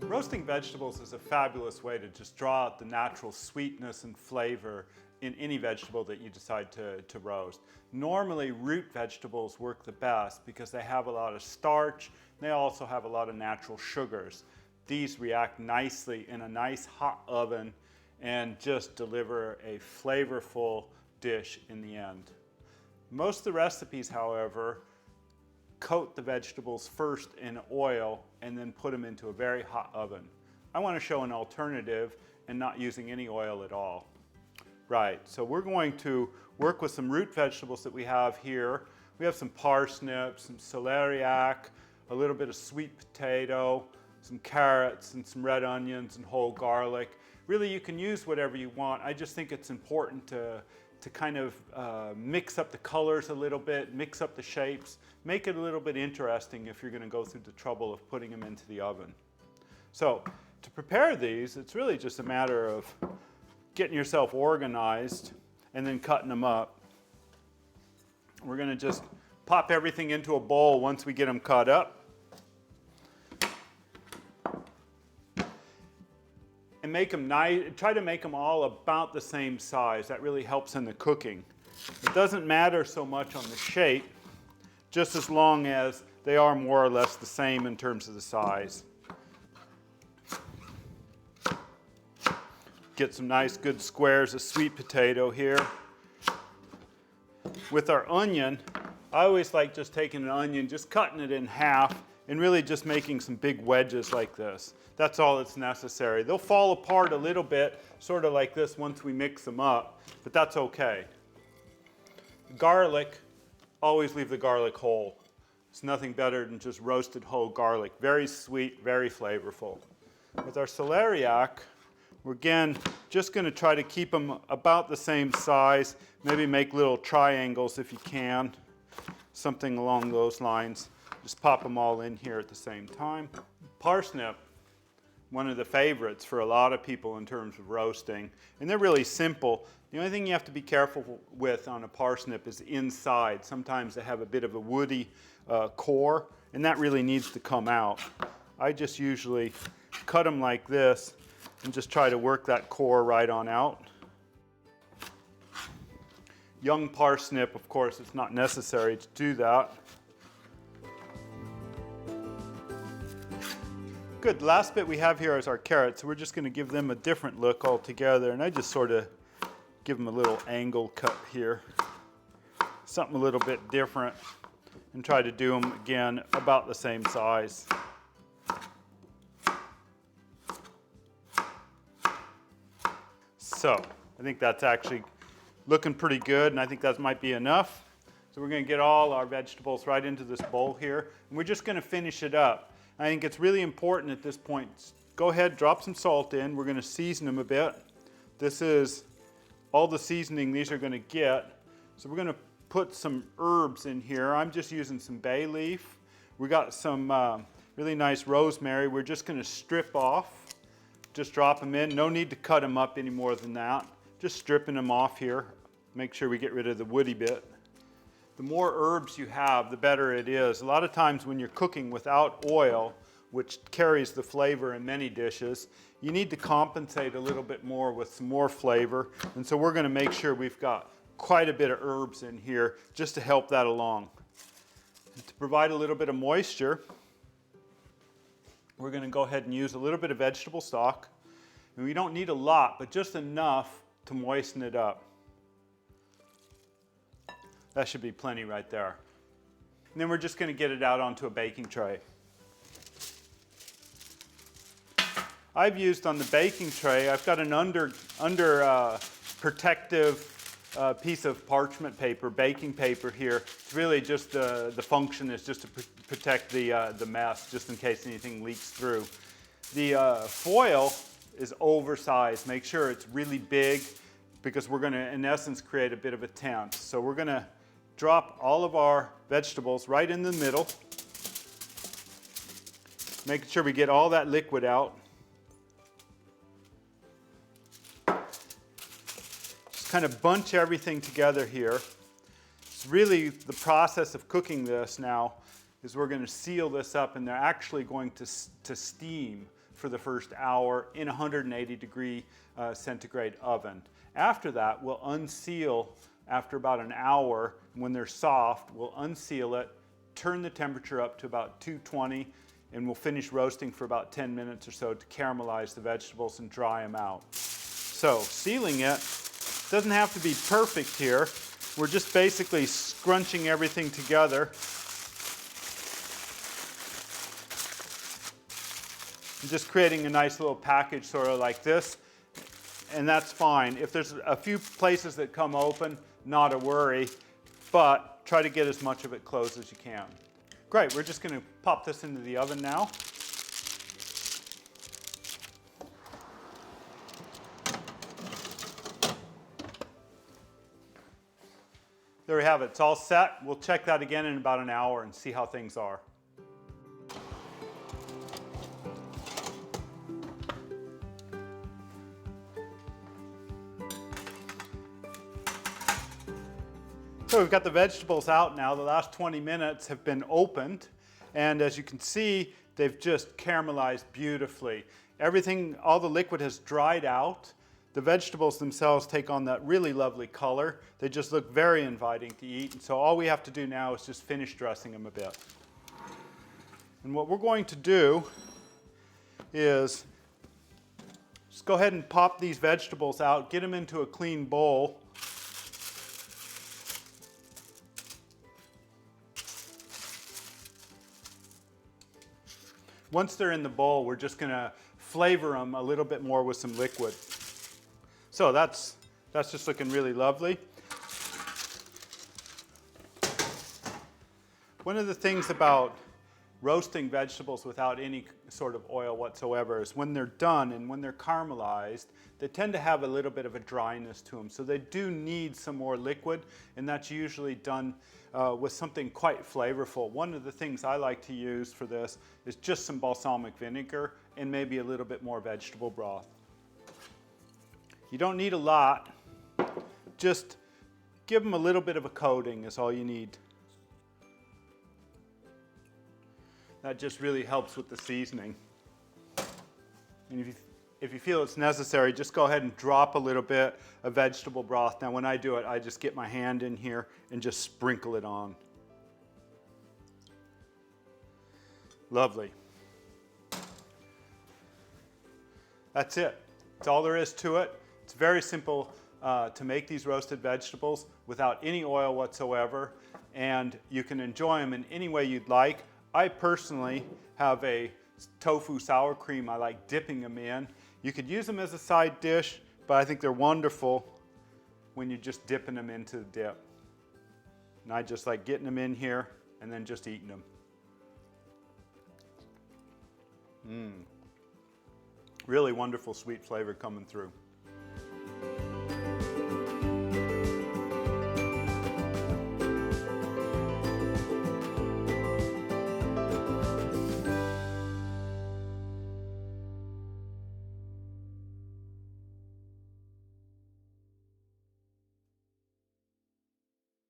Roasting vegetables is a fabulous way to just draw out the natural sweetness and flavor in any vegetable that you decide to roast. Normally, root vegetables work the best because they have a lot of starch. They also have a lot of natural sugars. These react nicely in a nice hot oven and just deliver a flavorful dish in the end. Most of the recipes, however, coat the vegetables first in oil and then put them into a very hot oven. I want to show an alternative and not using any oil at all. Right, so we're going to work with some root vegetables that we have here. We have some parsnips, some celeriac, a little bit of sweet potato, some carrots and some red onions and whole garlic. Really, you can use whatever you want. I just think it's important to kind of mix up the colors a little bit, mix up the shapes, make it a little bit interesting if you're going to go through the trouble of putting them into the oven. So to prepare these, it's really just a matter of getting yourself organized and then cutting them up. We're going to just pop everything into a bowl once we get them cut up. And make them nice, try to make them all about the same size. That really helps in the cooking. It doesn't matter so much on the shape, just as long as they are more or less the same in terms of the size. Get some nice good squares of sweet potato here. With our onion, I always like just taking an onion, just cutting it in half, and really just making some big wedges like this. That's all that's necessary. They'll fall apart a little bit, sort of like this once we mix them up, but that's okay. Garlic, always leave the garlic whole. It's nothing better than just roasted whole garlic. Very sweet, very flavorful. With our celeriac, we're again just going to try to keep them about the same size, maybe make little triangles if you can, something along those lines. Just pop them all in here at the same time. Parsnip, one of the favorites for a lot of people in terms of roasting, and they're really simple. The only thing you have to be careful with on a parsnip is inside. Sometimes they have a bit of a woody core, and that really needs to come out. I just usually cut them like this and just try to work that core right on out. Young parsnip, of course, it's not necessary to do that. Good, the last bit we have here is our carrots. So we're just going to give them a different look altogether, and I just sort of give them a little angle cut here. Something a little bit different, and try to do them again about the same size. So I think that's actually looking pretty good, and I think that might be enough. So we're going to get all our vegetables right into this bowl here, and we're just going to finish it up. I think it's really important at this point. Go ahead, drop some salt in. We're going to season them a bit. This is all the seasoning these are going to get. So we're going to put some herbs in here. I'm just using some bay leaf. We got some really nice rosemary. We're just going to strip off. Just drop them in. No need to cut them up any more than that. Just stripping them off here. Make sure we get rid of the woody bit. The more herbs you have, the better it is. A lot of times when you're cooking without oil, which carries the flavor in many dishes, you need to compensate a little bit more with some more flavor. And so we're going to make sure we've got quite a bit of herbs in here just to help that along. And to provide a little bit of moisture, we're going to go ahead and use a little bit of vegetable stock. And we don't need a lot, but just enough to moisten it up. That should be plenty right there. And then we're just going to get it out onto a baking tray. I've used on the baking tray, I've got an under protective piece of parchment paper, baking paper here. It's really just the function is just to protect the mess, just in case anything leaks through. The foil is oversized. Make sure it's really big because we're going to, in essence, create a bit of a tent. So we're going to drop all of our vegetables right in the middle, making sure we get all that liquid out. Just kind of bunch everything together here. It's really the process of cooking this now is we're going to seal this up, and they're actually going to steam for the first hour in a 180-degree centigrade oven. After that, we'll unseal after about an hour. When they're soft, we'll unseal it, turn the temperature up to about 220, and we'll finish roasting for about 10 minutes or so to caramelize the vegetables and dry them out. So sealing it doesn't have to be perfect here. We're just basically scrunching everything together. And just creating a nice little package sort of like this. And that's fine. If there's a few places that come open, not a worry, but try to get as much of it closed as you can. Great, we're just going to pop this into the oven now. There we have it, it's all set. We'll check that again in about an hour and see how things are. So we've got the vegetables out now. The last 20 minutes have been opened, and as you can see, they've just caramelized beautifully. Everything, all the liquid has dried out. The vegetables themselves take on that really lovely color. They just look very inviting to eat, and so all we have to do now is just finish dressing them a bit. And what we're going to do is just go ahead and pop these vegetables out, get them into a clean bowl. Once they're in the bowl, we're just going to flavor them a little bit more with some liquid. So that's just looking really lovely. One of the things about roasting vegetables without any sort of oil whatsoever is when they're done and when they're caramelized, they tend to have a little bit of a dryness to them. So they do need some more liquid, and that's usually done with something quite flavorful. One of the things I like to use for this is just some balsamic vinegar and maybe a little bit more vegetable broth. You don't need a lot, just give them a little bit of a coating is all you need. That just really helps with the seasoning. And if you feel it's necessary, just go ahead and drop a little bit of vegetable broth. Now when I do it, I just get my hand in here and just sprinkle it on. Lovely. That's it. That's all there is to it. It's very simple to make these roasted vegetables without any oil whatsoever, and you can enjoy them in any way you'd like. I personally have a tofu sour cream I like dipping them in. You could use them as a side dish, but I think they're wonderful when you're just dipping them into the dip. And I just like getting them in here and then just eating them. Really wonderful sweet flavor coming through.